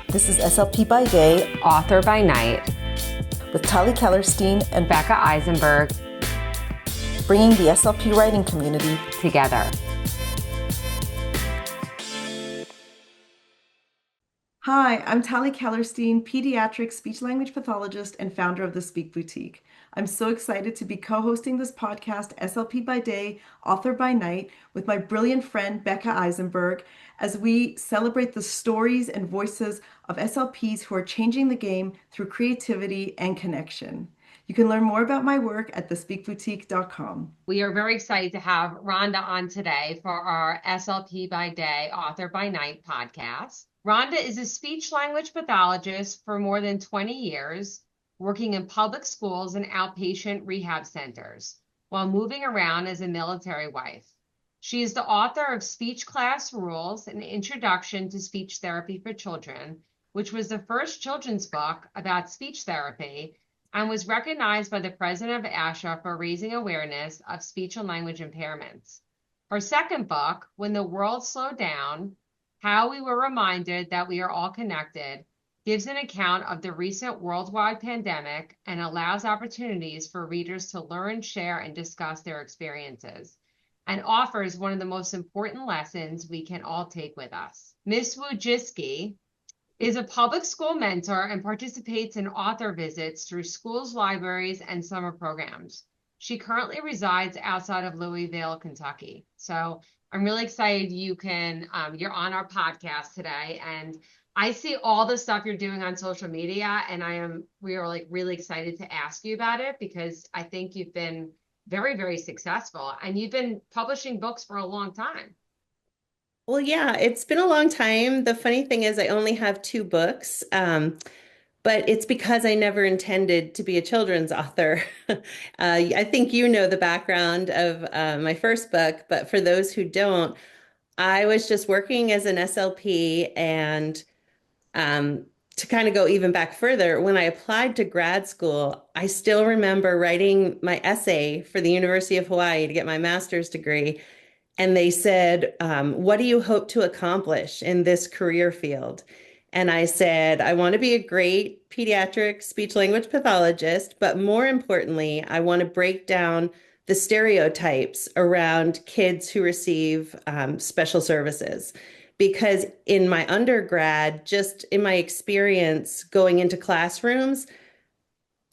This is SLP by day, author by night, with Tali Kellerstein and Becca Eisenberg, bringing the SLP writing community together. Hi, I'm Tali Kellerstein, pediatric speech language pathologist and founder of the Speak Boutique. I'm so excited to be co-hosting this podcast, SLP by day, author by night, with my brilliant friend Becca Eisenberg, as we celebrate the stories and voices of SLPs who are changing the game through creativity and connection. You can learn more about my work at thespeakboutique.com. We are very excited to have Ronda on today for our SLP by Day, Author by Night podcast. Ronda is a speech language pathologist for more than 20 years, working in public schools and outpatient rehab centers, while moving around as a military wife. She is the author of Speech Class Rules, an introduction to speech therapy for children, which was the first children's book about speech therapy and was recognized by the President of ASHA for raising awareness of speech and language impairments. Her second book, When the World Slowed Down, How We Were Reminded That We Are All Connected, gives an account of the recent worldwide pandemic and allows opportunities for readers to learn, share, and discuss their experiences, and offers one of the most important lessons we can all take with us. Ms. Wojcicki is a public school mentor and participates in author visits through schools, libraries, and summer programs. She currently resides outside of Louisville, Kentucky. So I'm really excited you're on our podcast today, and I see all the stuff you're doing on social media, and we are like really excited to ask you about it because I think you've been very, very successful, and you've been publishing books for a long time. Well, yeah, it's been a long time. The funny thing is I only have two books, but it's because I never intended to be a children's author. I think you know the background of my first book, but for those who don't, I was just working as an SLP, and to kind of go even back further, when I applied to grad school, I still remember writing my essay for the University of Hawaii to get my master's degree. And they said, what do you hope to accomplish in this career field? And I said, I want to be a great pediatric speech language pathologist, but more importantly, I want to break down the stereotypes around kids who receive special services. Because in my undergrad, just in my experience going into classrooms,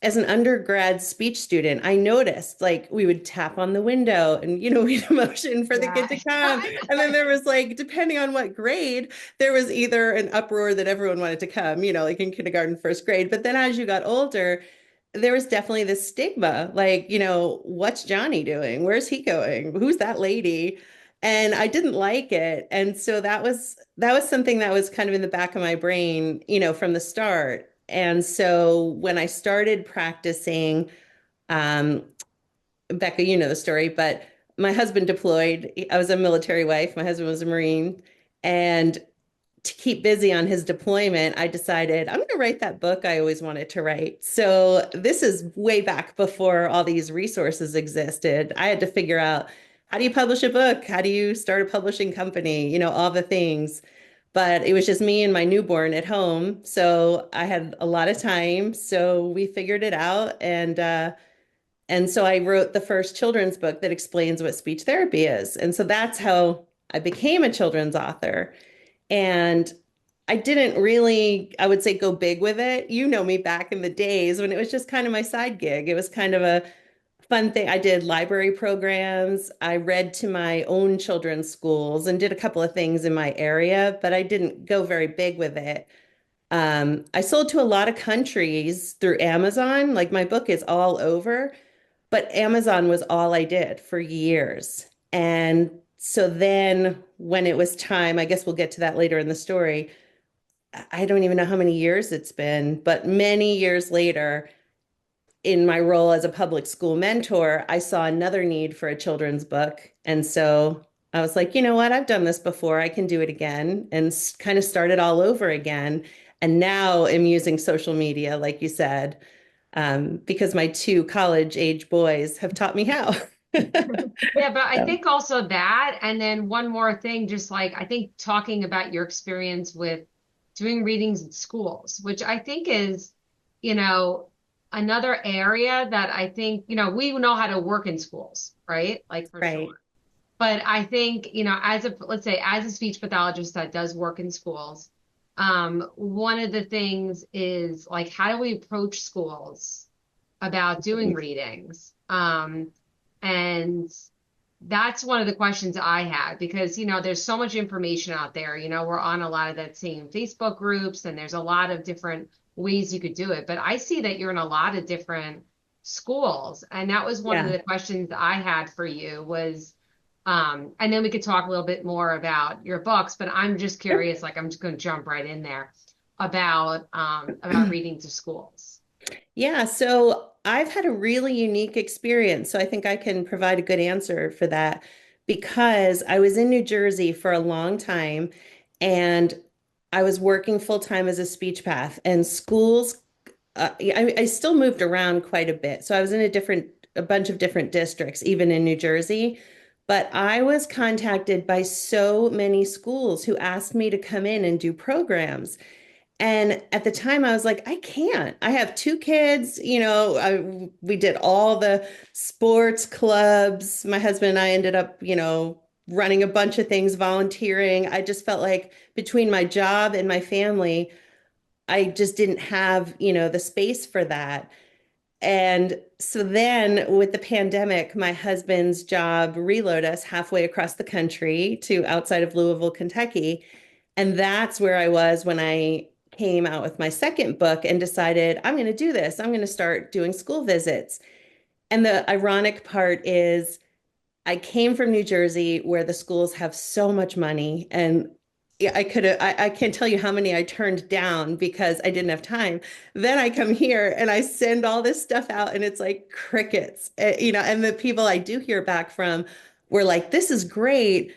as an undergrad speech student, I noticed like we would tap on the window and, we'd motion for the kid to come. And then there was like, depending on what grade, there was either an uproar that everyone wanted to come, like in kindergarten, first grade. But then as you got older, there was definitely this stigma, like, what's Johnny doing? Where's he going? Who's that lady? And I didn't like it. And so that was something that was kind of in the back of my brain, from the start. And so when I started practicing, Becca, you know the story, but my husband deployed. I was a military wife. My husband was a Marine. And to keep busy on his deployment, I decided I'm going to write that book I always wanted to write. So this is way back before all these resources existed. I had to figure out, how do you publish a book? How do you start a publishing company? All the things. But it was just me and my newborn at home. So I had a lot of time. So we figured it out. And so I wrote the first children's book that explains what speech therapy is. And so that's how I became a children's author. And I didn't really, I would say, go big with it. You know me back in the days when it was just kind of my side gig. It was kind of a fun thing. I did library programs. I read to my own children's schools and did a couple of things in my area, but I didn't go very big with it. I sold to a lot of countries through Amazon. Like my book is all over, but Amazon was all I did for years. And so then when it was time, I guess we'll get to that later in the story. I don't even know how many years it's been, but many years later, in my role as a public school mentor, I saw another need for a children's book. And so I was like, you know what? I've done this before. I can do it again, and kind of start it all over again. And now I'm using social media, like you said, because my two college age boys have taught me how. Yeah, but I think also that, and then one more thing, just like I think talking about your experience with doing readings in schools, which I think is, you know, another area that I think, we know how to work in schools, right? Like for Right. sure. But I think, let's say, as a speech pathologist that does work in schools, one of the things is like, how do we approach schools about doing readings? And that's one of the questions I had because, there's so much information out there. We're on a lot of that same Facebook groups and there's a lot of different ways you could do it. But I see that you're in a lot of different schools. And that was one of Yeah. the questions I had for you was, and then we could talk a little bit more about your books, but I'm just curious, like I'm just going to jump right in there about reading to schools. Yeah, so I've had a really unique experience. So I think I can provide a good answer for that because I was in New Jersey for a long time and I was working full time as a speech path and schools. I still moved around quite a bit. So I was in a bunch of different districts, even in New Jersey. But I was contacted by so many schools who asked me to come in and do programs. And at the time, I was like, I can't. I have two kids. We did all the sports clubs. My husband and I ended up, running a bunch of things, volunteering. I just felt like between my job and my family, I just didn't have, the space for that. And so then with the pandemic, my husband's job reloaded us halfway across the country to outside of Louisville, Kentucky. And that's where I was when I came out with my second book and decided I'm going to do this. I'm going to start doing school visits. And the ironic part is I came from New Jersey where the schools have so much money and yeah, I can't tell you how many I turned down because I didn't have time. Then I come here and I send all this stuff out and it's like crickets, and the people I do hear back from were like, this is great.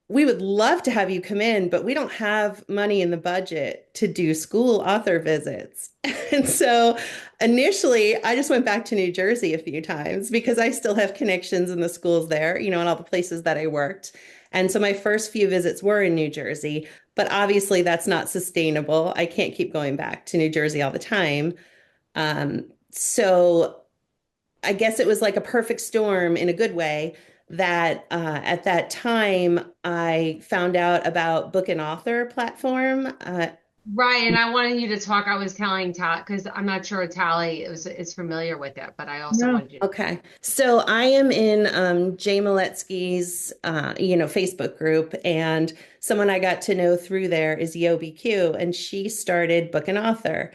We would love to have you come in, but we don't have money in the budget to do school author visits. And so initially, I just went back to New Jersey a few times because I still have connections in the schools there, and all the places that I worked. And so my first few visits were in New Jersey, but obviously that's not sustainable. I can't keep going back to New Jersey all the time. So I guess it was like a perfect storm in a good way that at that time I found out about Book and Author platform. Right, and I wanted you to talk. I was telling Tali because I'm not sure Tali is familiar with it, but I also No. wanted you to. Okay. So I am in Jay Maletsky's Facebook group, and someone I got to know through there is YobiQ, and she started Book and Author.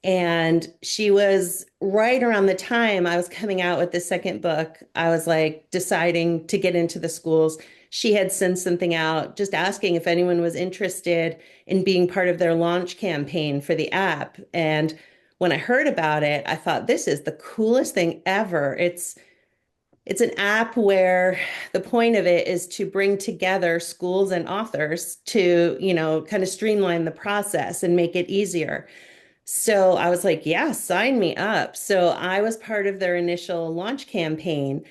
And she was right around the time I was coming out with the second book. I was like deciding to get into the schools. She had sent something out just asking if anyone was interested in being part of their launch campaign for the app. And when I heard about it, I thought this is the coolest thing ever. It's an app where the point of it is to bring together schools and authors to, kind of streamline the process and make it easier. So I was like, yeah, sign me up. So I was part of their initial launch campaign,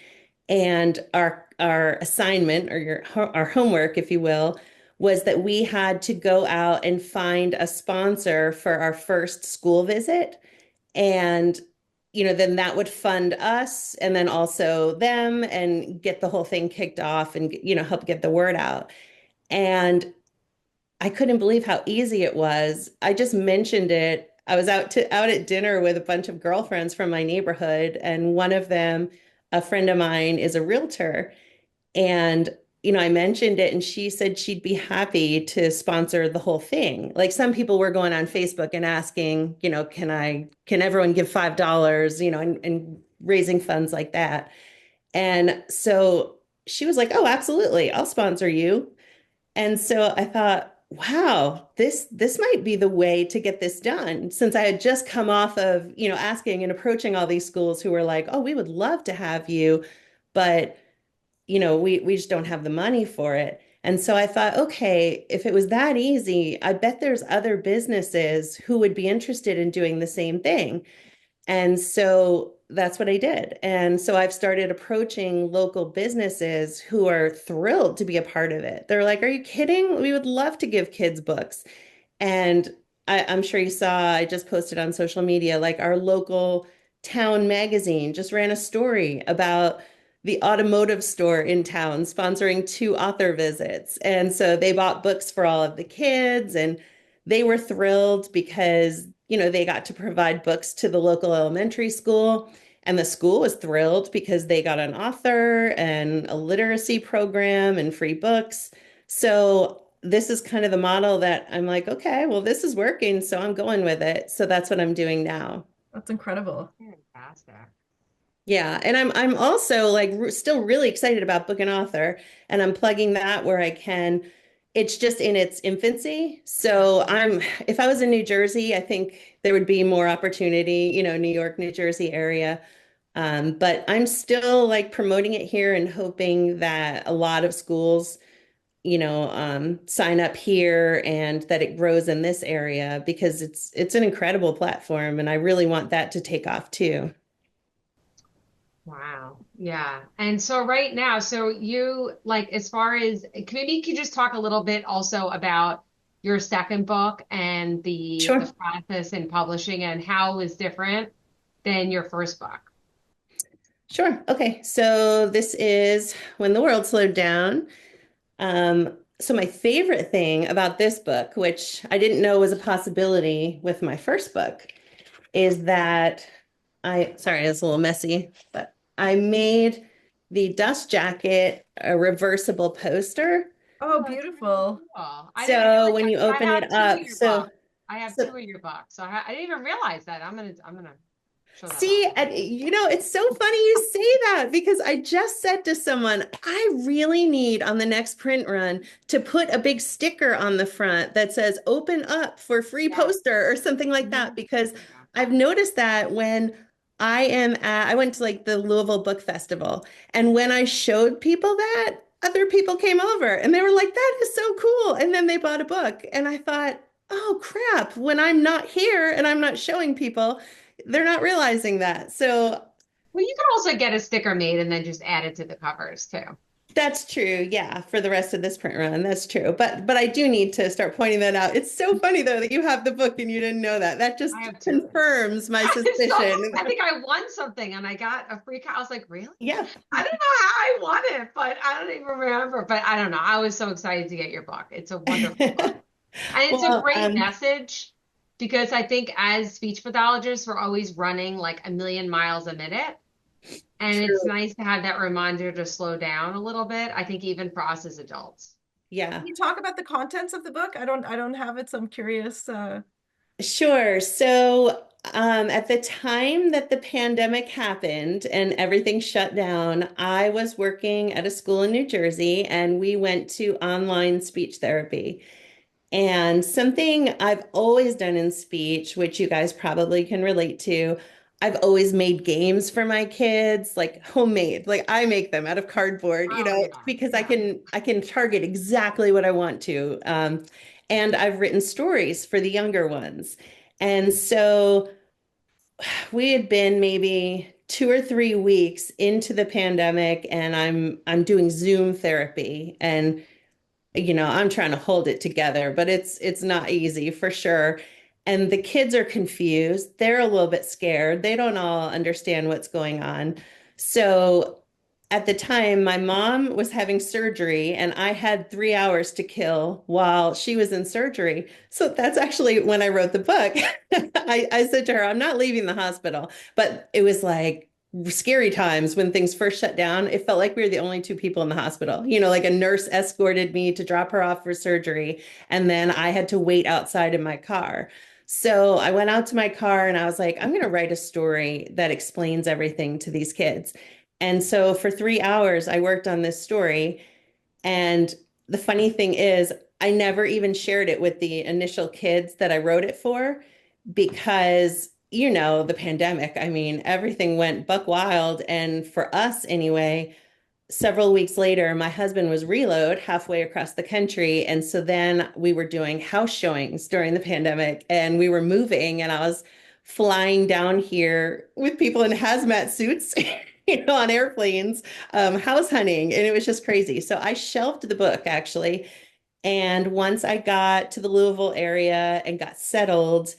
and our assignment or our homework, if you will, was that we had to go out and find a sponsor for our first school visit. And then that would fund us and then also them and get the whole thing kicked off and help get the word out. And I couldn't believe how easy it was. I just mentioned it. I was out at dinner with a bunch of girlfriends from my neighborhood, and one of them, a friend of mine, is a realtor. And I mentioned it, and she said she'd be happy to sponsor the whole thing. Like some people were going on Facebook and asking, can everyone give $5, and raising funds like that. And so she was like, oh, absolutely, I'll sponsor you. And so I thought, wow, this might be the way to get this done. Since I had just come off of, asking and approaching all these schools who were like, oh, we would love to have you, but we just don't have the money for it. And so I thought, okay, if it was that easy, I bet there's other businesses who would be interested in doing the same thing. And so that's what I did. And so I've started approaching local businesses who are thrilled to be a part of it. They're like, are you kidding? We would love to give kids books. And I'm sure you saw, I just posted on social media, like our local town magazine just ran a story about the automotive store in town sponsoring two author visits. And so they bought books for all of the kids and they were thrilled because, they got to provide books to the local elementary school. And the school was thrilled because they got an author and a literacy program and free books. So this is kind of the model that I'm like, okay, well, this is working, so I'm going with it. So that's what I'm doing now. That's incredible. Fantastic. Yeah, and I'm also like still really excited about Book and Author, and I'm plugging that where I can. It's just in its infancy. So if I was in New Jersey, I think there would be more opportunity, New York, New Jersey area. But I'm still like promoting it here and hoping that a lot of schools sign up here and that it grows in this area because it's an incredible platform and I really want that to take off too. Wow. Yeah. And so right now, so you like as far as maybe you could just talk a little bit also about your second book and the Sure. process in publishing and how it was different than your first book. Sure. Okay. So this is When the World Slowed Down. So my favorite thing about this book, which I didn't know was a possibility with my first book, is that sorry, it's a little messy, but I made the dust jacket a reversible poster. Oh, Oh, that's really beautiful. cool. I didn't So realize when that you 'cause I open have it two of up, your books. I have so two of your books. So I didn't even realize that. I'm gonna show that off. see, and it's so funny you say that because I just said to someone, I really need on the next print run to put a big sticker on the front that says open up for free Yeah. poster or something like that Mhm. because Yeah. I've noticed that when I went to like the Louisville Book Festival, and when I showed people that, other people came over and they were like, that is so cool. And then they bought a book. And I thought, oh crap, when I'm not here and I'm not showing people, they're not realizing that. So Well, you can also get a sticker made and then just add it to the covers too. that's true. Yeah, for the rest of this print run, that's true. But I do need to start pointing that out. It's so funny though that you have the book and you didn't know that. That I just have two. confirms my So suspicion. I think I won something and I got a free copy. I was like, really? Yeah. I don't know how I won it, but I don't even remember. But I don't know. I was so excited to get your book. It's a wonderful book. And it's a Well, great message because I think as speech pathologists, we're always running like a million miles a minute. And it's true. nice to have that reminder to slow down a little bit. I think even for us as adults. Yeah. Can you talk about the contents of the book? I don't have it, so I'm curious. Sure. So, at the time that the pandemic happened and everything shut down, I was working at a school in New Jersey and we went to online speech therapy. And something I've always done in speech, which you guys probably can relate to, I've always made games for my kids, like homemade. Like I make them out of cardboard, Oh yeah. because I Yeah. can I can target exactly what I want to. And I've written stories for the younger ones. And so we had been maybe 2 or 3 weeks into the pandemic, and I'm doing Zoom therapy, and I'm trying to hold it together, but it's not easy for sure. And the kids are confused. They're a little bit scared. They don't all understand what's going on. So at the time, my mom was having surgery, and I had 3 hours to kill while she was in surgery. So that's actually when I wrote the book. I said to her, I'm not leaving the hospital. But it was like scary times when things first shut down. It felt like we were the only two people in the hospital. Like a nurse escorted me to drop her off for surgery, and then I had to wait outside in my car. So I went out to my car and I was like, I'm going to write a story that explains everything to these kids. And so for 3 hours, I worked on this story. And the funny thing is, I never even shared it with the initial kids that I wrote it for because, the pandemic, I mean, everything went buck wild. And for us anyway, several weeks later, my husband was reload halfway across the country. And so then we were doing house showings during the pandemic and we were moving, and I was flying down here with people in hazmat suits, on airplanes, house hunting. And it was just crazy. So I shelved the book actually. And once I got to the Louisville area and got settled,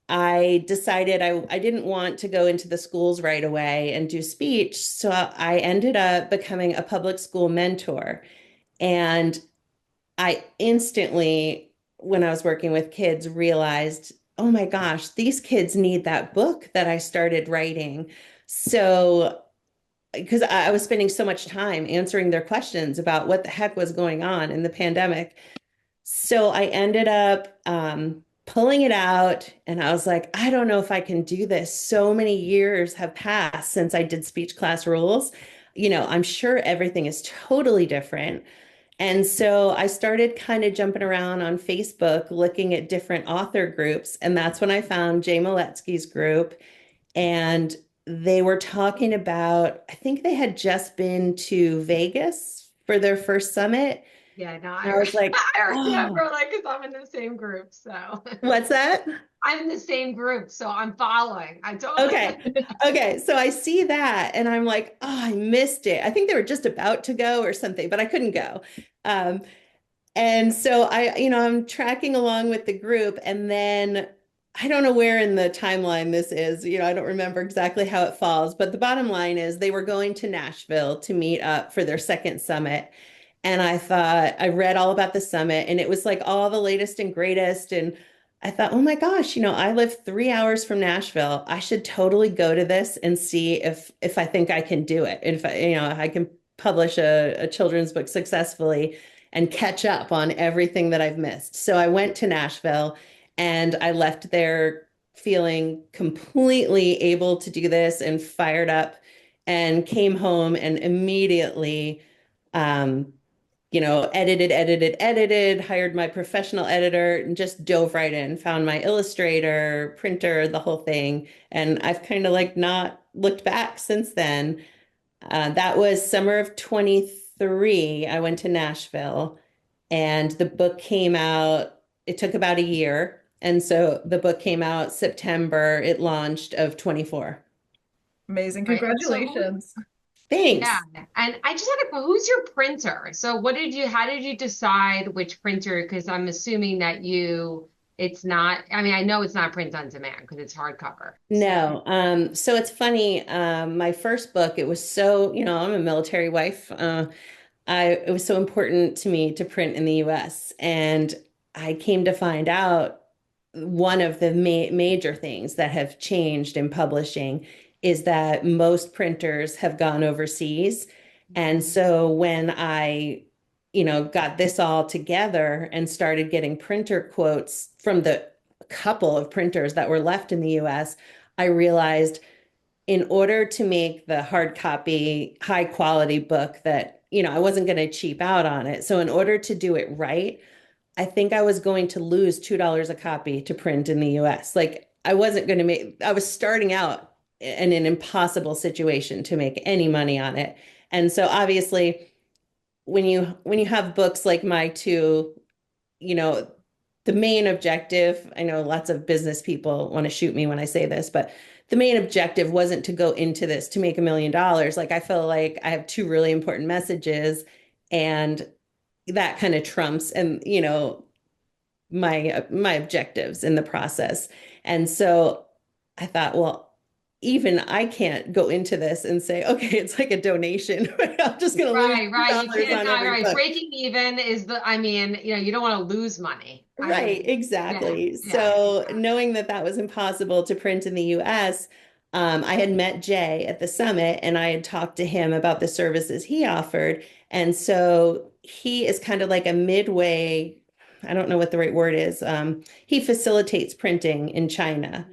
I decided I didn't want to go into the schools right away and do speech. So I ended up becoming a public school mentor. And I instantly, when I was working with kids, realized, oh my gosh, these kids need that book that I started writing. So, because I was spending so much time answering their questions about what the heck was going on in the pandemic. So I ended up pulling it out, and I was like, I don't know if I can do this. So many years have passed since I did speech class rules. I'm sure everything is totally different. And so I started kind of jumping around on Facebook, looking at different author groups. And that's when I found Jay Maletsky's group. And they were talking about, I think they had just been to Vegas for their first summit. Yeah, no, And I was like, I oh, remember, like, because I'm in the same group, so what's that? I'm in the same group, so I'm following. I totally. Okay. Okay. So I see that and I'm like, oh, I missed it. I think they were just about to go or something, but I couldn't go. Um, And so I'm tracking along with the group, and then I don't know where in the timeline this is. I don't remember exactly how it falls, but the bottom line is they were going to Nashville to meet up for their second summit. And I thought, I read all about the summit, and it was like all the latest and greatest. And I thought, oh my gosh, I live 3 hours from Nashville. I should totally go to this and see if I think I can do it. And if I can publish a children's book successfully and catch up on everything that I've missed. So I went to Nashville and I left there feeling completely able to do this and fired up, and came home and immediately um, edited, hired my professional editor, and just dove right in, found my illustrator, printer, the whole thing. And I've kind of like not looked back since then. That was summer of 23. I went to Nashville and the book came out. It took about a year. And so the book came out September, it launched of 24. Amazing. Right. So, Congratulations. yeah, Thanks. and I just had who's your printer? So how did you decide which printer? Because I'm assuming that it's not, I mean, I know it's not print on demand because it's hardcover. So, No. So it's funny. My first book, it was so, I'm a military wife. It was so important to me to print in the US. And I came to find out one of the major things that have changed in publishing is that most printers have gone overseas. And so when I, got this all together and started getting printer quotes from the couple of printers that were left in the US, I realized in order to make the hard copy, high quality book that, I wasn't going to cheap out on it. So in order to do it right, I think I was going to lose $2 a copy to print in the US. Like I wasn't going to I was starting out in an impossible situation to make any money on it. And so obviously when you have books like my two, you know, the main objective, I know lots of business people want to shoot me when I say this, but the main objective wasn't to go into this to make $1 million. Like I feel like I have two really important messages and that kind of trumps and my objectives in the process. And so I thought, well, even I can't go into this and say, okay, it's like a donation. I'm just going to lose right. You $2 can't, on every right. book. Breaking even is I mean, you don't want to lose money. Right, Yeah, exactly. yeah. So knowing that that was impossible to print in the US, I had met Jay at the summit and I had talked to him about the services he offered. And so he is kind of like a midway, I don't know what the right word is. He facilitates printing in China.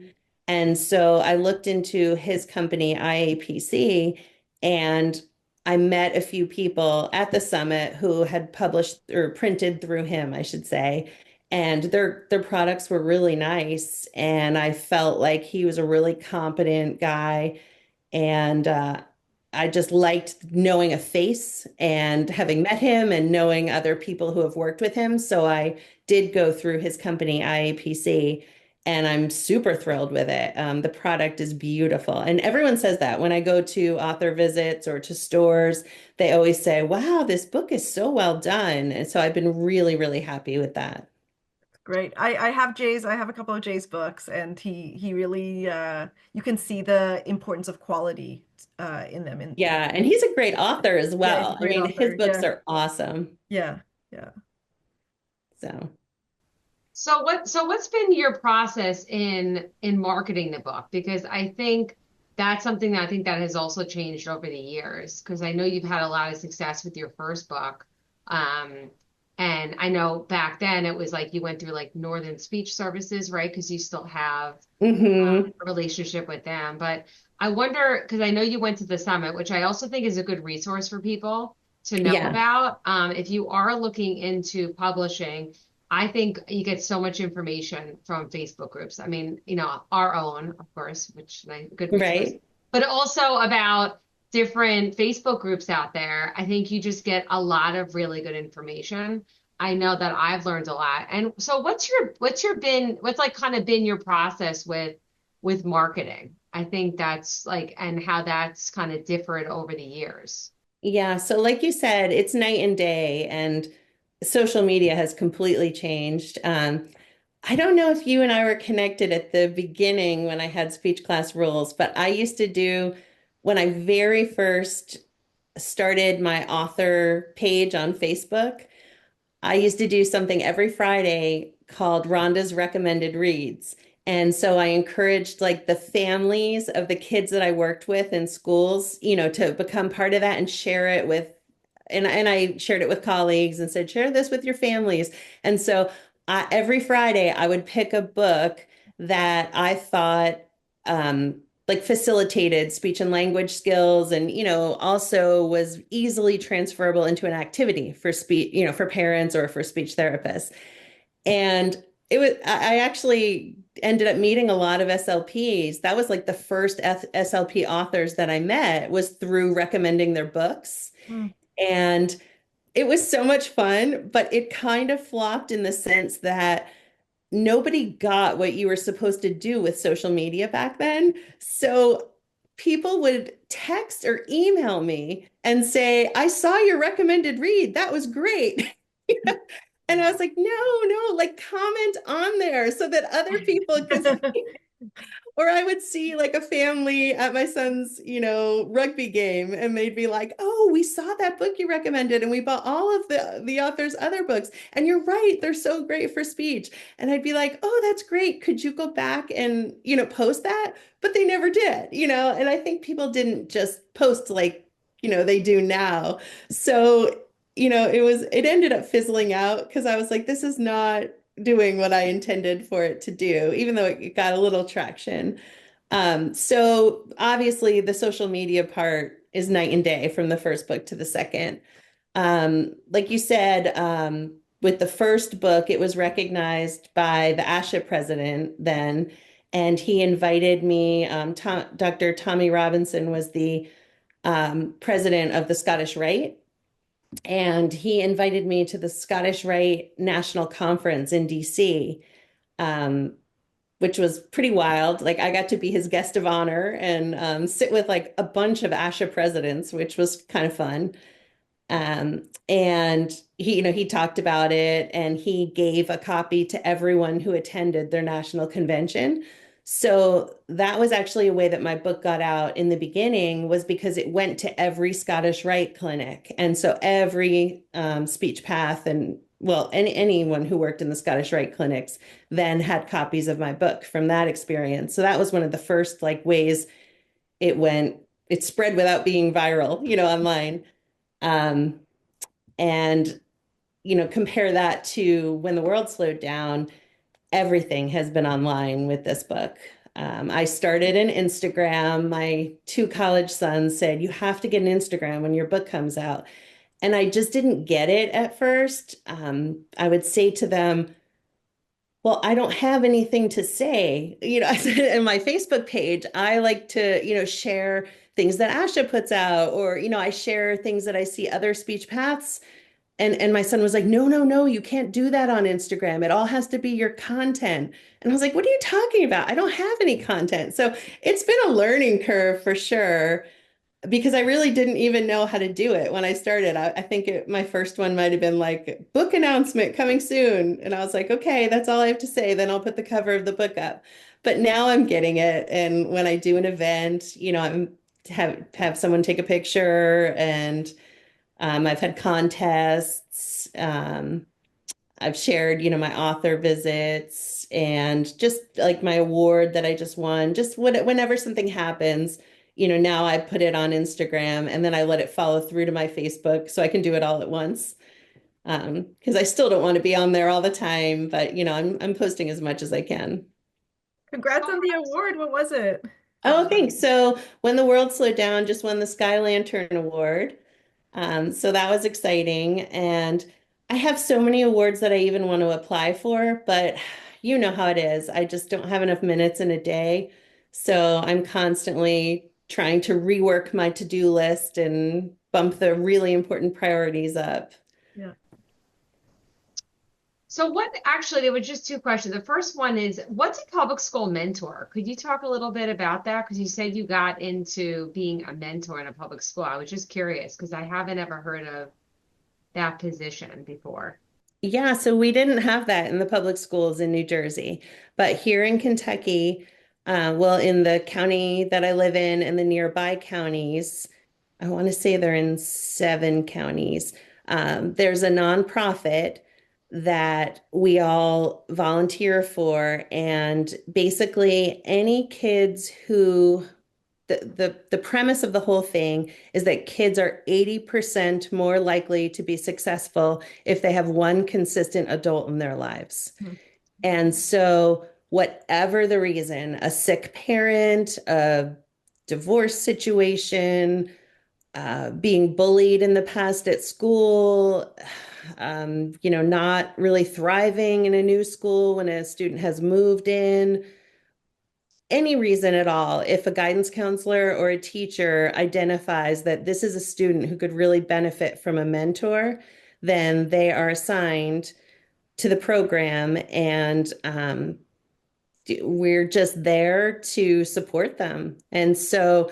And so I looked into his company, IAPC, and I met a few people at the summit who had published or printed through him, I should say. And their products were really nice. And I felt like he was a really competent guy. And I just liked knowing a face and having met him and knowing other people who have worked with him. So I did go through his company, IAPC. and I'm super thrilled with it. The product is beautiful. And everyone says that when I go to author visits or to stores, they always say, wow, this book is so well done. And so I've been really, really happy with that. Great. I have Jay's, I have a couple of Jay's books, and he really you can see the importance of quality in them. Yeah, and he's a great author as Yeah, he's a well. I great mean, his author. books Yeah. are awesome. Yeah. Yeah. So, So what's been your process in marketing the book? Because I think that's something that I think that has also changed over the years. Because I know you've had a lot of success with your first book. Um, and I know back then it was like you went through like Northern Speech Services, right? Because you still have hmm a relationship with them. But I wonder, because I know you went to the summit, which I also think is a good resource for people to know Yeah, about. If you are looking into publishing, I think you get so much information from Facebook groups. I mean, our own, of course, which is a good resource, right. but also about different Facebook groups out there. I think you just get a lot of really good information. I know that I've learned a lot. And so what's like kind of been your process with marketing? I think that's like and how that's kind of differed over the years. Yeah, so like you said, it's night and day, and social media has completely changed. I don't know if you and I were connected at the beginning when I had speech class rules, but I used to do when I very first started my author page on Facebook. I used to do something every Friday called Rhonda's Recommended Reads. And so I encouraged like the families of the kids that I worked with in schools, to become part of that and share it with, and I shared it with colleagues and said, share this with your families. And so every Friday I would pick a book that I thought like facilitated speech and language skills and also was easily transferable into an activity for speech, for parents or for speech therapists. And I actually ended up meeting a lot of SLPs. That was like the first SLP authors that I met was through recommending their books. Mm. And it was so much fun, but it kind of flopped in the sense that nobody got what you were supposed to do with social media back then. So people would text or email me and say, I saw your recommended read. That was great. And I was like, no, like comment on there so that other people, because or I would see like a family at my son's, rugby game, and they'd be like, "Oh, we saw that book you recommended, and we bought all of the author's other books. And you're right, they're so great for speech." And I'd be like, "Oh, that's great. Could you go back and, post that?" But they never did, and I think people didn't just post like, they do now. So, it ended up fizzling out because I was like, this is not doing what I intended for it to do, even though it got a little traction. So obviously the social media part is night and day from the first book to the second. Like you said, with the first book, it was recognized by the ASHA president then, and he invited me. Dr. Tommy Robinson was the president of the Scottish Rite, and he invited me to the Scottish Rite National Conference in DC, um, which was pretty wild. Like I got to be his guest of honor and sit with like a bunch of ASHA presidents, which was kind of fun. And he talked about it and he gave a copy to everyone who attended their national convention. So that was actually a way that my book got out in the beginning was because it went to every Scottish Rite clinic. And so every speech path and well, anyone who worked in the Scottish Rite clinics then had copies of my book from that experience. So that was one of the first like ways it spread without being viral, online. Um, and, compare that to when the world slowed down, everything has been online with this book. I started an Instagram. My two college sons said, you have to get an Instagram when your book comes out. And I just didn't get it at first. I would say to them, well, I don't have anything to say. I said in my Facebook page, I like to, share things that ASHA puts out, or, I share things that I see other speech paths And my son was like, no, no, no, you can't do that on Instagram. It all has to be your content. And I was like, what are you talking about? I don't have any content. So it's been a learning curve for sure, because I really didn't even know how to do it when I started. I think my first one might have been like book announcement coming soon. And I was like, okay, that's all I have to say. Then I'll put the cover of the book up. But now I'm getting it. And when I do an event, I'm have someone take a picture, and I've had contests. I've shared, my author visits, and just like my award that I just won, just whenever something happens, now I put it on Instagram, and then I let it follow through to my Facebook so I can do it all at once. Because I still don't want to be on there all the time, but I'm posting as much as I can. Congrats on the award. What was it? Oh, thanks. So When the World Slowed Down just won the Sky Lantern Award. So that was exciting. And I have so many awards that I even want to apply for, but you know how it is. I just don't have enough minutes in a day. So I'm constantly trying to rework my to-do list and bump the really important priorities up. Yeah. So actually, there were just two questions. The first one is, what's a public school mentor? Could you talk a little bit about that? Because you said you got into being a mentor in a public school. I was just curious because I haven't ever heard of that position before. Yeah, so we didn't have that in the public schools in New Jersey, but here in Kentucky, well, in the county that I live in and the nearby counties, I want to say they're in 7 counties. There's a nonprofit that we all volunteer for, and basically any kids who the premise of the whole thing is that kids are 80% more likely to be successful if they have one consistent adult in their lives. Mhm. And so, whatever the reason, a sick parent, a divorce situation, being bullied in the past at school, not really thriving in a new school when a student has moved in, any reason at all, if a guidance counselor or a teacher identifies that this is a student who could really benefit from a mentor, then they are assigned to the program, and we're just there to support them. And so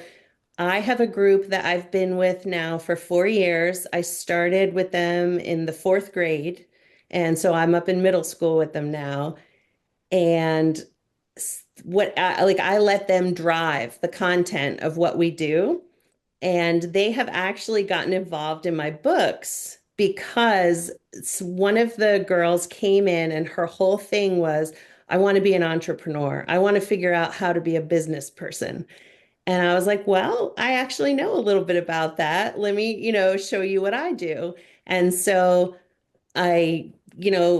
I have a group that I've been with now for 4 years. I started with them in the fourth grade, and so I'm up in middle school with them now. And I let them drive the content of what we do. And they have actually gotten involved in my books because one of the girls came in and her whole thing was, I want to be an entrepreneur. I want to figure out how to be a business person. And I was like, well, I actually know a little bit about that. Let me, show you what I do. And so I,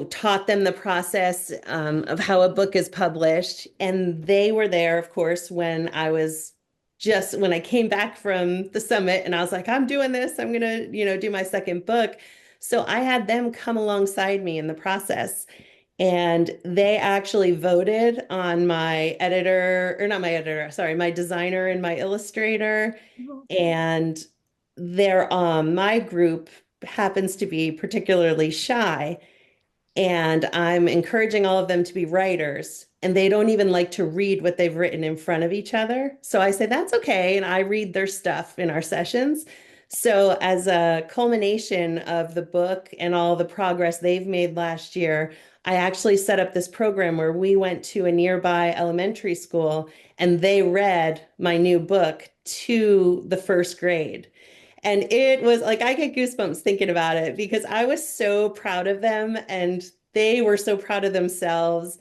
taught them the process of how a book is published. And they were there, of course, when I came back from the summit, and I was like, I'm doing this. I'm going to, do my second book. So I had them come alongside me in the process. And they actually voted on my editor, or not my editor, sorry, my designer and my illustrator. Mhm. And my group happens to be particularly shy. And I'm encouraging all of them to be writers, and they don't even like to read what they've written in front of each other. So I say, that's okay. And I read their stuff in our sessions. So, as a culmination of the book and all the progress they've made last year, I actually set up this program where we went to a nearby elementary school and they read my new book to the first grade. And it was like, I get goosebumps thinking about it because I was so proud of them and they were so proud of themselves.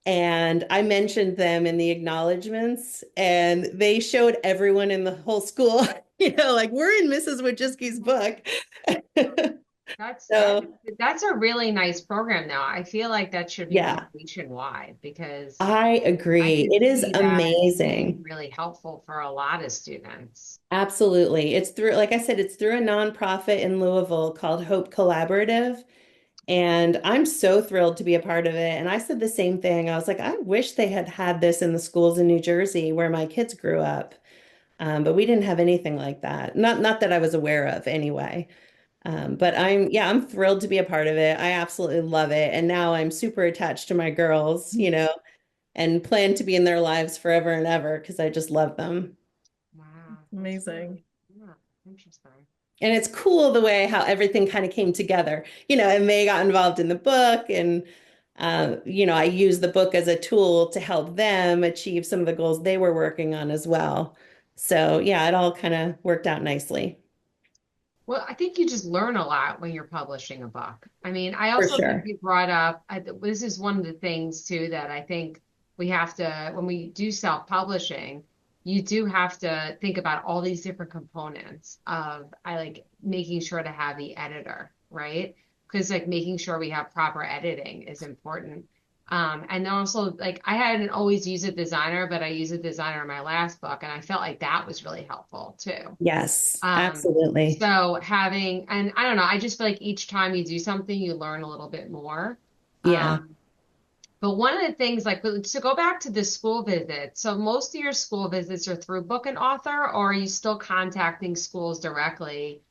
And I mentioned them in the acknowledgments, and they showed everyone in the whole school, like, we're in Mrs. Wojcicki's book. That's that, So, that's a really nice program now. I feel like that should be yeah, nationwide because I I agree. could It is see that being amazing. really helpful for a lot of students. Absolutely. It's through, like I said, it's through a nonprofit in Louisville called Hope Collaborative. And I'm so thrilled to be a part of it. And I said the same thing. I was like, I wish they had had this in the schools in New Jersey where my kids grew up. But we didn't have anything like that. Not that I was aware of anyway. But I'm thrilled to be a part of it. I absolutely love it. And now I'm super attached to my girls, and plan to be in their lives forever and ever because I just love them. Wow. Amazing. Yeah, interesting. And it's cool the way how everything kind of came together, and they got involved in the book and I use the book as a tool to help them achieve some of the goals they were working on as well. So yeah, it all kind of worked out nicely. Well, I think you just learn a lot when you're publishing a book. I mean, I For also think sure. you brought up, this is one of the things too that I think we have to, when we do self-publishing, you do have to think about all these different components of, I like making sure to have the editor, right? Because like making sure we have proper editing is important. And then also like I hadn't always used a designer, but I used a designer in my last book, and I felt like that was really helpful too. Yes, Um, absolutely. so having, and I don't know, I just feel like each time you do something, you learn a little bit more. Yeah. Um, but one of the things, like, to go back to the school visit, so most of your school visits are through book and author, or are you still contacting schools directly?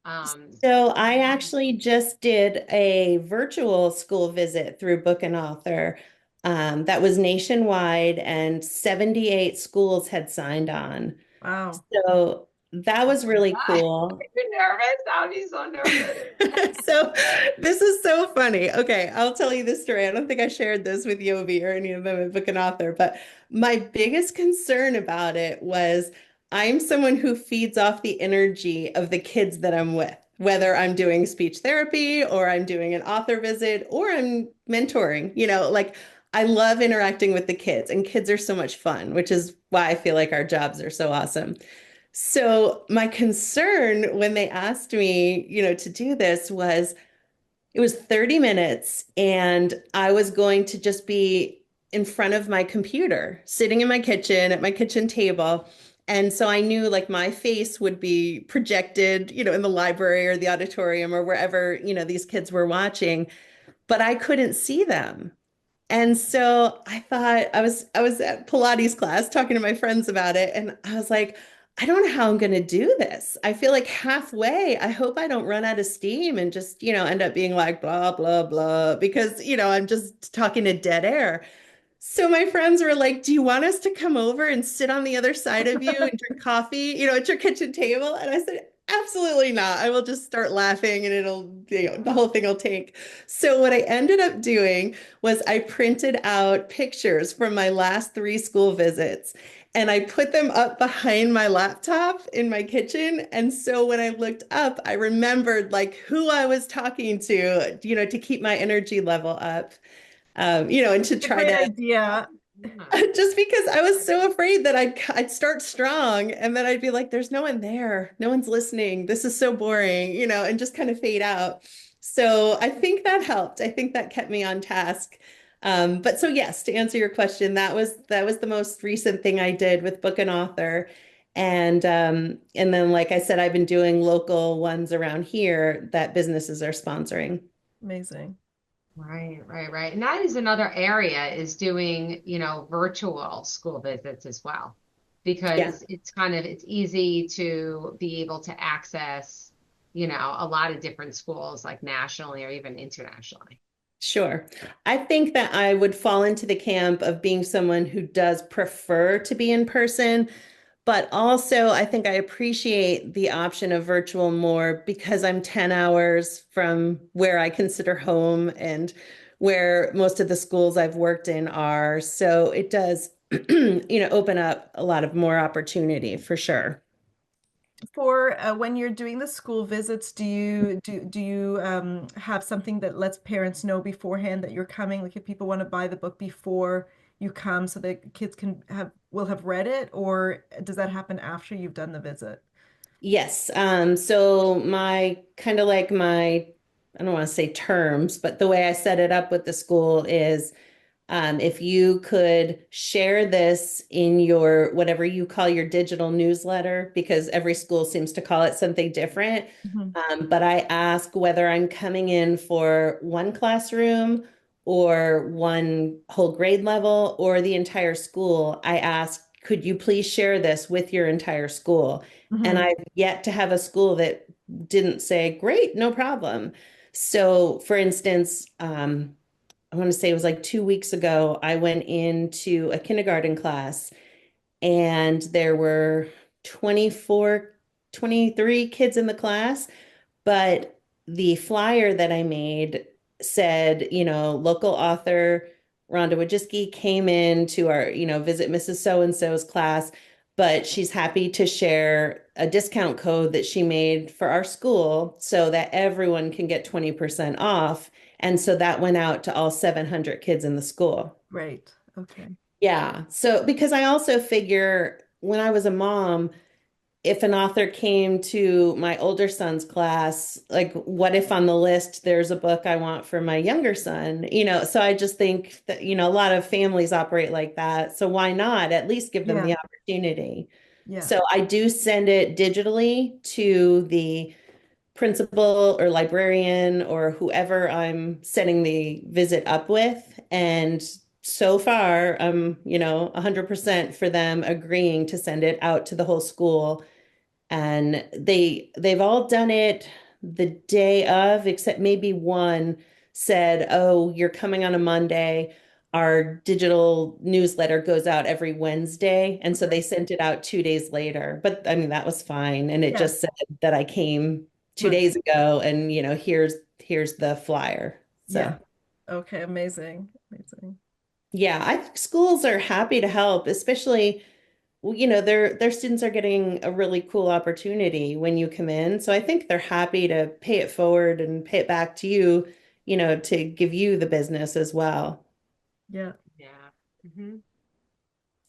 Um, So I actually just did a virtual school visit through Book and Author, that was nationwide, and 78 schools had signed on. Wow. So that oh was really my God, cool. you're nervous? I'll be so nervous. So this is so funny. Okay, I'll tell you this story. I don't think I shared this with Yobi or any of them at Book and Author, but my biggest concern about it was I'm someone who feeds off the energy of the kids that I'm with, whether I'm doing speech therapy or I'm doing an author visit or I'm mentoring, like I love interacting with the kids, and kids are so much fun, which is why I feel like our jobs are so awesome. So my concern when they asked me, to do this was it was 30 minutes and I was going to just be in front of my computer, sitting in my kitchen at my kitchen table. And so I knew like my face would be projected, in the library or the auditorium or wherever, these kids were watching, but I couldn't see them. And so I thought I was at Pilates class talking to my friends about it, and I was like, I don't know how I'm going to do this. I feel like halfway, I hope I don't run out of steam and just, end up being like blah blah blah because, I'm just talking to dead air. So my friends were like, "Do you want us to come over and sit on the other side of you and drink coffee, at your kitchen table?" And I said, "Absolutely not. I will just start laughing and the whole thing will take." So what I ended up doing was I printed out pictures from my last three school visits and I put them up behind my laptop in my kitchen. And so when I looked up, I remembered like who I was talking to keep my energy level up, and to A try great to idea. Yeah. just because I was so afraid that I'd start strong and then I'd be like, there's no one there, no one's listening. This is so boring, and just kind of fade out. So I think that helped. I think that kept me on task. But so yes, to answer your question, that was the most recent thing I did with Book and Author. And then like I said, I've been doing local ones around here that businesses are sponsoring. Amazing. Right, right, right. And that is another area is doing, virtual school visits as well, Yeah. because it's easy to be able to access, a lot of different schools like nationally or even internationally. Sure. I think that I would fall into the camp of being someone who does prefer to be in person, but also I think I appreciate the option of virtual more because I'm 10 hours from where I consider home and where most of the schools I've worked in are. So it does, open up a lot of more opportunity for sure. For when you're doing the school visits, do you have something that lets parents know beforehand that you're coming? Like if people want to buy the book before you come, so that kids will have read it, or does that happen after you've done the visit? Yes. So my kind of like my, I don't want to say terms, but the way I set it up with the school is if you could share this in your whatever you call your digital newsletter, because every school seems to call it something different. Mhm. But I ask whether I'm coming in for one classroom or one whole grade level or the entire school. I ask, could you please share this with your entire school? And Mhm. I've yet to have a school that didn't say, great, no problem. So, for instance, I want to say it was like 2 weeks ago, I went into a kindergarten class and there were 24, 23 kids in the class, but the flyer that I made said, local author Ronda Wojcicki came in to our, visit Mrs. So-and-so's class, but she's happy to share a discount code that she made for our school so that everyone can get 20% off. And so that went out to all 700 kids in the school. Right. Okay. Yeah. So, because I also figure when I was a mom, if an author came to my older son's class, like, what if on the list there's a book I want for my younger son? So I just think that, a lot of families operate like that. So why not at least give them Yeah. the opportunity? Yeah. So I do send it digitally to the principal or librarian or whoever I'm setting the visit up with. And so far, 100% for them agreeing to send it out to the whole school. And they've all done it the day of, except maybe one said, "Oh, you're coming on a Monday. Our digital newsletter goes out every Wednesday." And so they sent it out 2 days later. But I mean, that was fine. And it Yeah. just said that I came two Right. days ago and here's the flyer. So Yeah. Okay. Amazing. Amazing. yeah, I think schools are happy to help, especially well, their students are getting a really cool opportunity when you come in. So I think they're happy to pay it forward and pay it back to you, to give you the business as well. Yeah. Yeah. Hmm.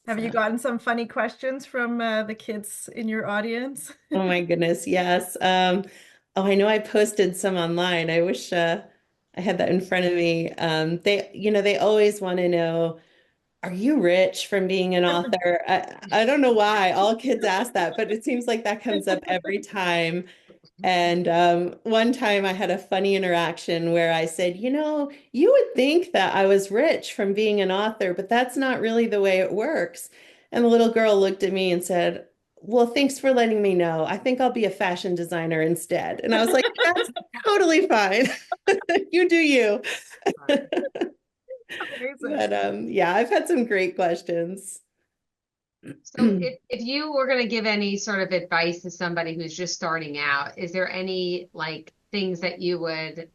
Have you So, gotten some funny questions from the kids in your audience? oh my goodness, yes. Oh, I know I posted some online. I wish I had that in front of me. They always want to know, are you rich from being an author? I don't know why all kids ask that, but it seems like that comes up every time. And one time I had a funny interaction where I said, you would think that I was rich from being an author, but that's not really the way it works. And the little girl looked at me and said, well, thanks for letting me know. I think I'll be a fashion designer instead. And I was like, that's totally fine. You do you. Amazing. But yeah, I've had some great questions. So if you were going to give any sort of advice to somebody who's just starting out, is there any like things that you would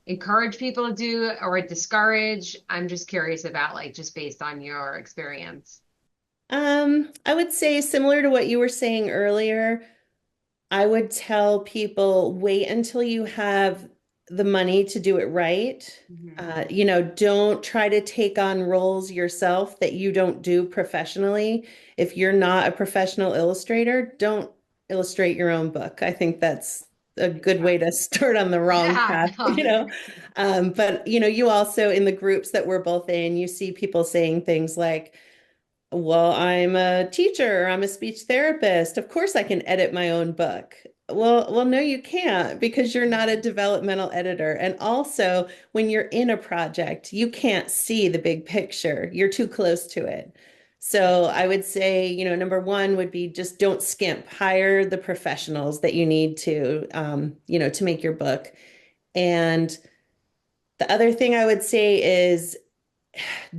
encourage people to do or discourage? I'm just curious about like just based on your experience. I would say similar to what you were saying earlier, I would tell people wait until you have the money to do it right. Hmm. Don't try to take on roles yourself that you don't do professionally. If you're not a professional illustrator, don't illustrate your own book. I think that's a good way to start on the wrong Yeah, path, no. But you also in the groups that we're both in, you see people saying things like, well, I'm a teacher, I'm a speech therapist. Of course I can edit my own book. Well, no, you can't because you're not a developmental editor. And also, when you're in a project, you can't see the big picture. You're too close to it. So I would say, number one would be just don't skimp. Hire the professionals that you need to make your book. And the other thing I would say is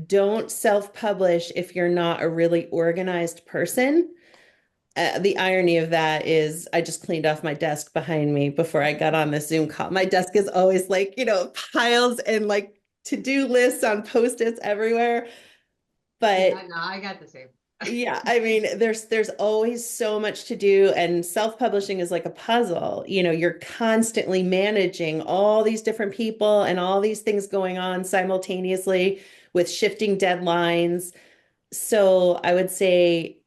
don't self-publish if you're not a really organized person. The irony of that is I just cleaned off my desk behind me before I got on the Zoom call. My desk is always like, piles and like to-do lists on post-its everywhere. Yeah, But no, I got the same. yeah, I mean, there's always so much to do, and self-publishing is like a puzzle. You're constantly managing all these different people and all these things going on simultaneously with shifting deadlines. So I would say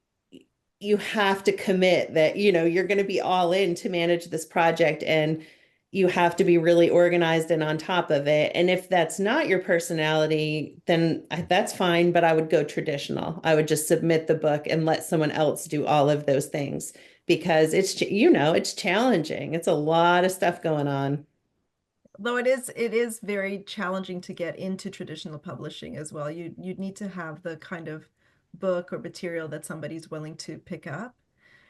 you have to commit that, you're going to be all in to manage this project and you have to be really organized and on top of it. And if that's not your personality, then that's fine, but I would go traditional. I would just submit the book and let someone else do all of those things because it's challenging. It's a lot of stuff going on. Though it is very challenging to get into traditional publishing as well. You'd need to have the kind of book or material that somebody's willing to pick up.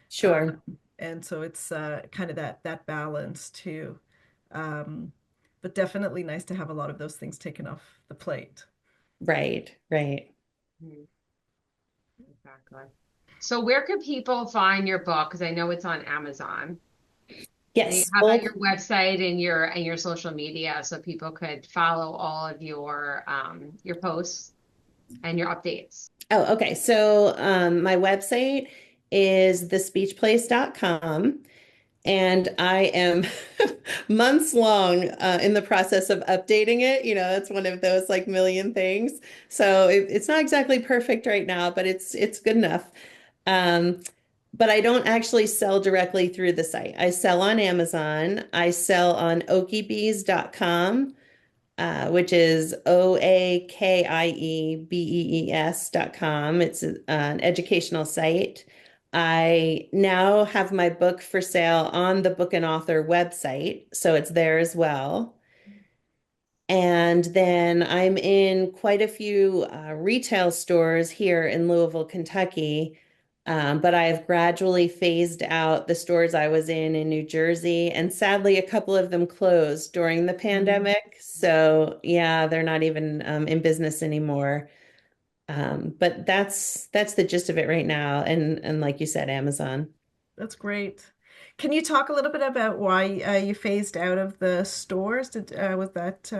Sure. And so it's kind of that balance too. Um, but definitely nice to have a lot of those things taken off the plate. Right, right. Mhm. Exactly. So where can people find your book? Because I know it's on Amazon. Yes, How about both. your website and your social media so people could follow all of your posts and your updates? Oh, okay. So my website is thespeechplace.com. And I am months long in the process of updating it. You know, it's one of those like million things. So it's not exactly perfect right now, but it's good enough. Um, but I don't actually sell directly through the site. I sell on Amazon. I sell on okiebees.com, which is OAKIEBEES.com. It's an educational site. I now have my book for sale on the Book and Author website, so it's there as well. And then I'm in quite a few retail stores here in Louisville, Kentucky. But I've gradually phased out the stores I was in New Jersey. And sadly, a couple of them closed during the Mm, pandemic. So yeah, they're not even in business anymore. But that's the gist of it right now. And like you said, Amazon. that's great. Can you talk a little bit about why you phased out of the stores? Was that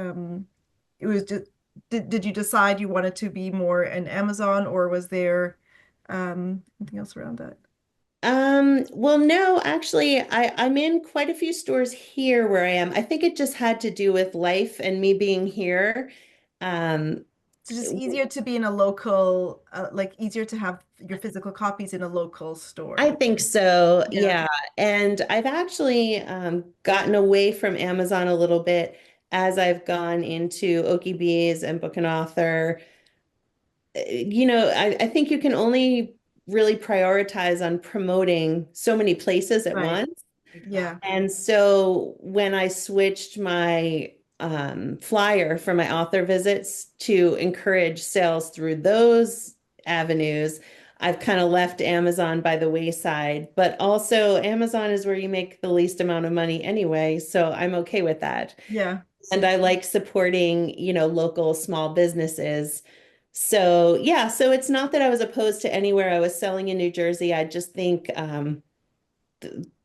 it was just did you decide you wanted to be more an Amazon, or was there anything else around that? Well, no, actually, I'm in quite a few stores here where I am. I think it just had to do with life and me being here. Um, It's just easier to be in a local, like easier to have your physical copies in a local I store. think so, Yeah. yeah. And I've actually gotten away from Amazon a little bit as I've gone into Okie Bees and Book and Author. You know, I think you can only really prioritize on promoting so many places at Right. once. Yeah. Exactly. And so when I switched my flyer for my author visits to encourage sales through those avenues, I've kind of left Amazon by the wayside. But also, Amazon is where you make the least amount of money anyway. So I'm okay with that. Yeah. And I like supporting, you know, local small businesses. So yeah, so it's not that I was opposed to anywhere I was selling in New Jersey. I just think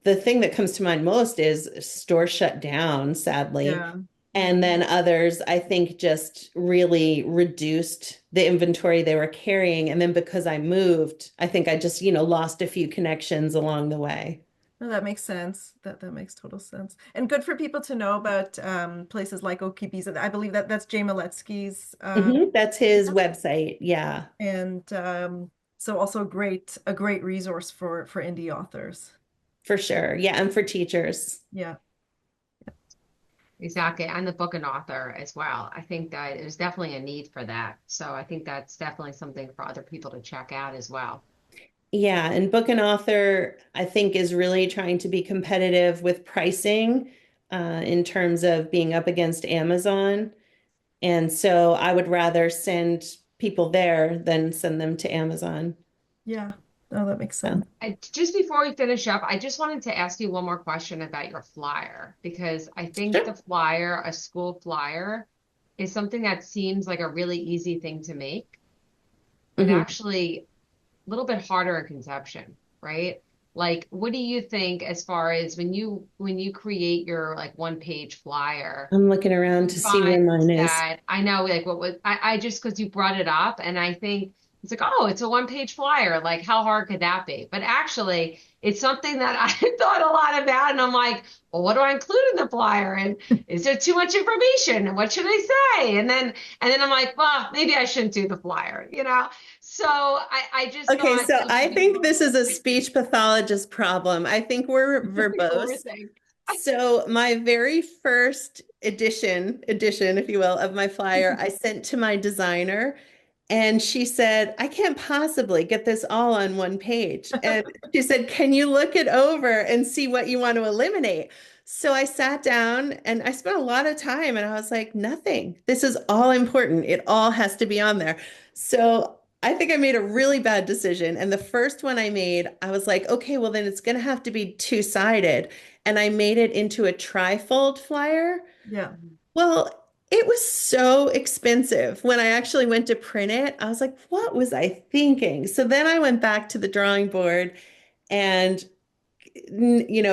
the thing that comes to mind most is stores shut down, sadly. Yeah. And then others, I think, just really reduced the inventory they were carrying. And then because I moved, I think I just, you know, lost a few connections along the way. No, that makes sense. That makes total sense. And good for people to know about places like Okibi's. I believe that's Jay Maletsky's That's his website. Yeah, and so also a great resource for indie authors. for sure. Yeah, and for teachers. Yeah. Exactly. I'm the book and author as well. I think that there's definitely a need for that. So I think that's definitely something for other people to check out as well. Yeah, and Book and Author, I think, is really trying to be competitive with pricing in terms of being up against Amazon. And so I would rather send people there than send them to Amazon. Yeah. Oh, that makes So, sense. Just before we finish up, I just wanted to ask you one more question about your flyer because I think sure. the flyer, a school flyer, is something that seems like a really easy thing to make, but Mhm. actually a little bit harder in conception, right? Like, what do you think as far as when you create your like one page flyer? I'm looking around You to see where find mine is. that I know like what was I just because you brought it up and I think it's like, oh, it's a one-page flyer. Like, how hard could that be? But actually, it's something that I thought a lot about, and I'm like, well, what do I include in the flyer? And is there too much information? And what should I say? And then I'm like, well, maybe I shouldn't do the flyer, you know? So I just Okay, thought so it I would be think this is a speech pathologist problem. I think we're what verbose. we're saying. So my very first edition, if you will, of my flyer, I sent to my designer, and she said, I can't possibly get this all on one page. And she said, can you look it over and see what you want to eliminate? So I sat down and I spent a lot of time and I was like, nothing. This is all important. It all has to be on there. So I think I made a really bad decision. And the first one I made, I was like, okay, well, then it's going to have to be two-sided. And I made it into a trifold flyer. Yeah. Well, it was so expensive. When I actually went to print it, I was like, what was I thinking? So then I went back to the drawing board and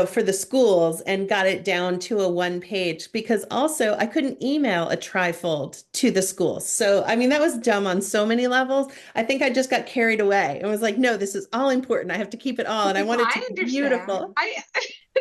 for the schools and got it down to a one page because also I couldn't email a trifold to the schools. So, I mean, that was dumb on so many levels. I think I just got carried away and was like, no, this is all important. I have to keep it all. And I want it to I be understand. beautiful.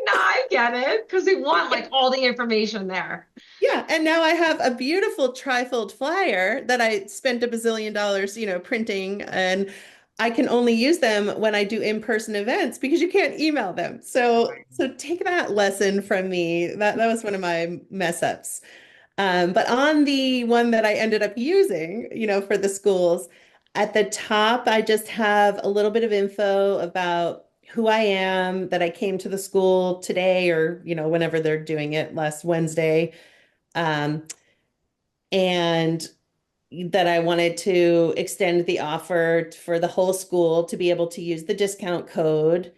No, I get it because we want like all the information there. Yeah, and now I have a beautiful trifold flyer that I spent a bazillion dollars, printing, and I can only use them when I do in-person events because you can't email them. So take that lesson from me. That was one of my mess ups. But on the one that I ended up using, for the schools, at the top, I just have a little bit of info about who I am, that I came to the school today or, whenever they're doing it last Wednesday. Um, and that I wanted to extend the offer for the whole school to be able to use the discount code.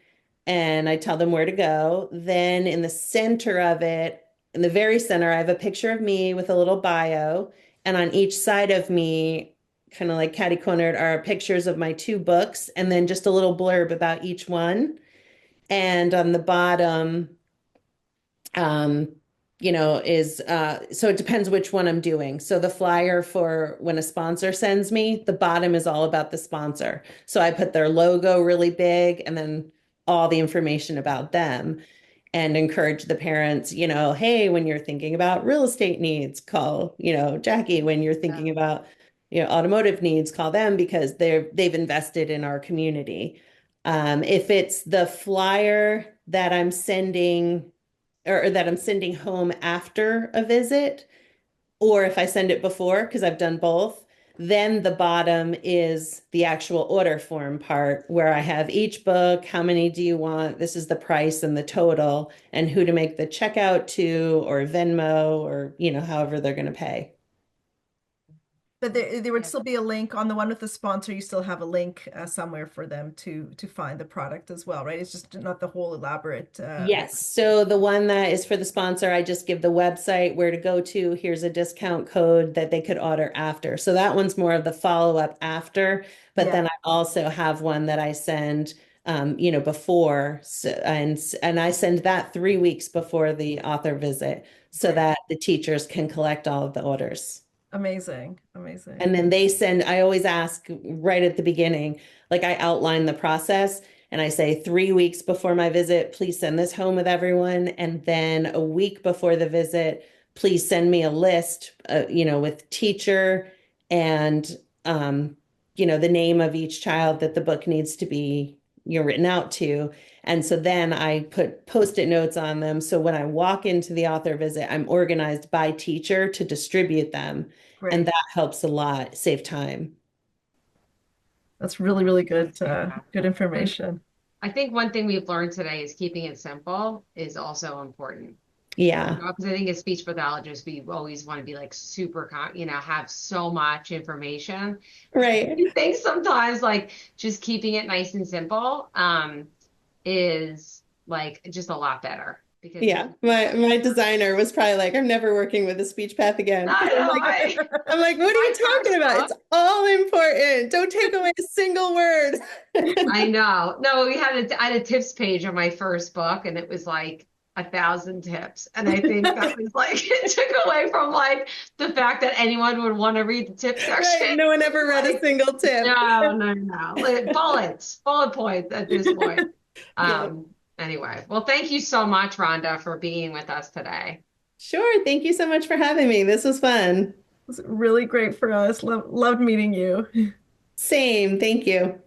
And I tell them where to go. Then in the center of it, in the very center, I have a picture of me with a little bio. And on each side of me, kind of like catty-cornered, are pictures of my two books and then just a little blurb about each one. And on the bottom, um, is so it depends which one I'm doing. So the flyer for when a sponsor sends me, the bottom is all about the sponsor. So I put their logo really big and then all the information about them and encourage the parents, hey, when you're thinking about real estate needs, call, Jackie. When you're Yeah. thinking about, automotive needs, call them because they've invested in our community. If it's the flyer that I'm sending or that I'm sending home after a visit, or if I send it before, because I've done both, then the bottom is the actual order form part where I have each book, how many do you want? This is the price and the total, and who to make the checkout to, or Venmo, or, however they're going to pay. But there would still be a link on the one with the sponsor. You still have a link somewhere for them to find the product as well, right? It's just not the whole elaborate. Yes. So the one that is for the sponsor, I just give the website where to go to. Here's a discount code that they could order after. So that one's more of the follow-up after, but then Yeah, I also have one that I send before. So, and I send that 3 weeks before the author visit so great. that the teachers can collect all of the orders. Amazing, amazing. And then I always ask right at the beginning, like I outline the process and I say 3 weeks before my visit, please send this home with everyone. And then a week before the visit, please send me a list, with teacher and, the name of each child that the book needs to be, written out to. And so then I put post-it notes on them. So when I walk into the author visit, I'm organized by teacher to distribute them. And Great. that helps a lot, save time. That's really, really good, Yeah. good And information. I think one thing we've learned today is keeping it simple is also important. Yeah, Because I think as speech pathologists, we always want to be like super, have so much information. right. You think sometimes like just keeping it nice and simple is like just a lot better because you Yeah. can. My designer was probably like, I'm never working with a speech path again. I 'Cause know. I, I'm like, what are my you talking first about? book. It's all important. Don't take away a single word. I know. No, I had a tips page on my first book, and it was like 1,000 tips, and I think that was like it took away from like the fact that anyone would want to read the tip section. Right. No one ever read a Like, single tip. no, no, no. Like, bullet points at this point. Yeah. Anyway, well, thank you so much, Rhonda, for being with us today. Sure. Thank you so much for having me. This was fun. It's really great for us. Loved meeting you. Same. Thank you.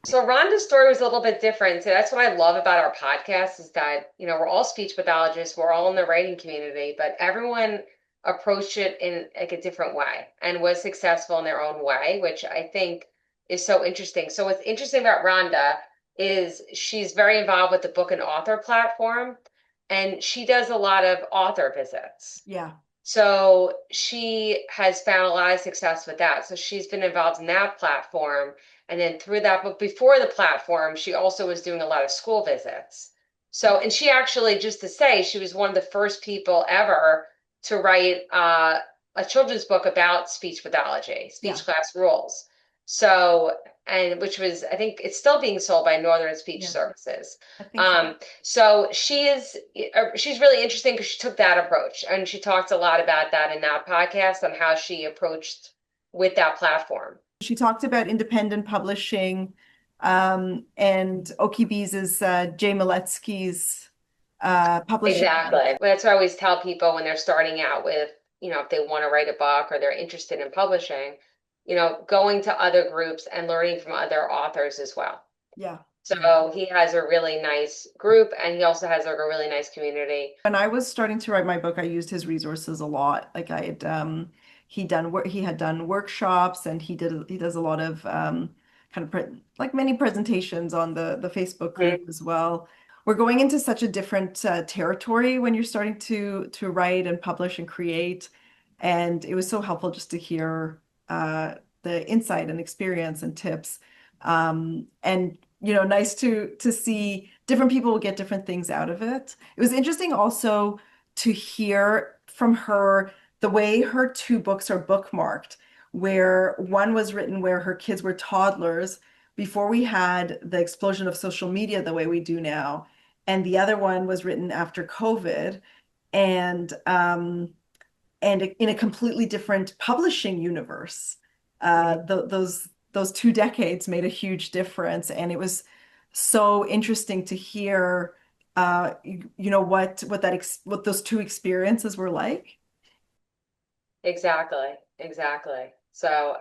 So Rhonda's story was a little bit different. So that's what I love about our podcast is that, we're all speech pathologists, we're all in the writing community, but everyone approached it in like a different way and was successful in their own way, which I think is so interesting. So what's interesting about Rhonda is she's very involved with the book and author platform, and she does a lot of author visits. Yeah. So she has found a lot of success with that. So she's been involved in that platform. And then through that, but before the platform, she also was doing a lot of school visits. So, and she actually, just to say, she was one of the first people ever to write a children's book about speech pathology, speech class rules. So, and which was, I think it's still being sold by Northern Speech Services. I think so. So she's really interesting because she took that approach, and she talks a lot about that in that podcast on how she approached with that platform. She talked about independent publishing, and Okibi's is Jay Maletsky's publishing. Exactly. That's what I always tell people when they're starting out with, if they want to write a book or they're interested in publishing, going to other groups and learning from other authors as well. Yeah. So he has a really nice group, and he also has like a really nice community. When I was starting to write my book, I used his resources a lot. Like he had done workshops, and he does a lot of like many presentations on the Facebook group as well. We're going into such a different territory when you're starting to write and publish and create, and it was so helpful just to hear the insight and experience and tips, and nice to see different people will get different things out of it. It was interesting also to hear from her the way her two books are bookmarked, where one was written where her kids were toddlers before we had the explosion of social media the way we do now, and the other one was written after COVID, and in a completely different publishing universe. Those 2 decades made a huge difference, and it was so interesting to hear what those two experiences were like. Exactly. So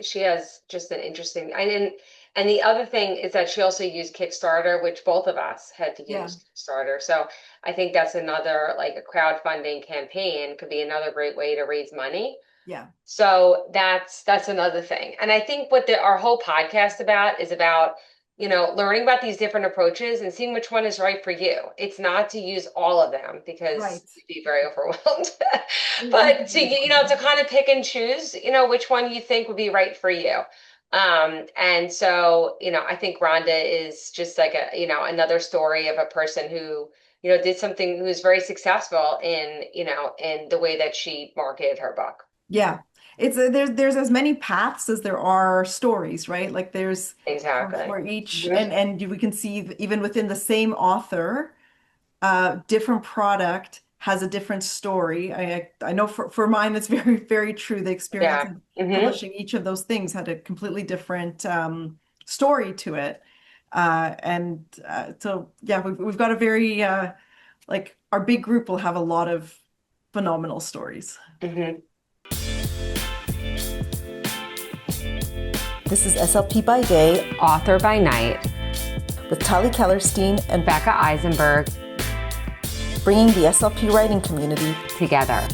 she has just an interesting, and the other thing is that she also used Kickstarter, which both of us had to use Kickstarter. So I think that's another, like, a crowdfunding campaign could be another great way to raise money. Yeah. So that's another thing. And I think what our whole podcast is about, learning about these different approaches and seeing which one is right for you. It's not to use all of them because you'd be very overwhelmed, but to kind of pick and choose, which one you think would be right for you. And so, I think Rhonda is just like another story of a person who, did something, who's very successful in the way that she marketed her book. Yeah. It's there's as many paths as there are stories, right? Like there's for each, and we can see even within the same author, different product has a different story. I know for mine, it's very, very true. The experience of publishing each of those things had a completely different story to it. So yeah, we've got a very like our big group will have a lot of phenomenal stories. This is SLP by Day, Author by Night, with Tali Kellerstein and Becca Eisenberg, bringing the SLP writing community together.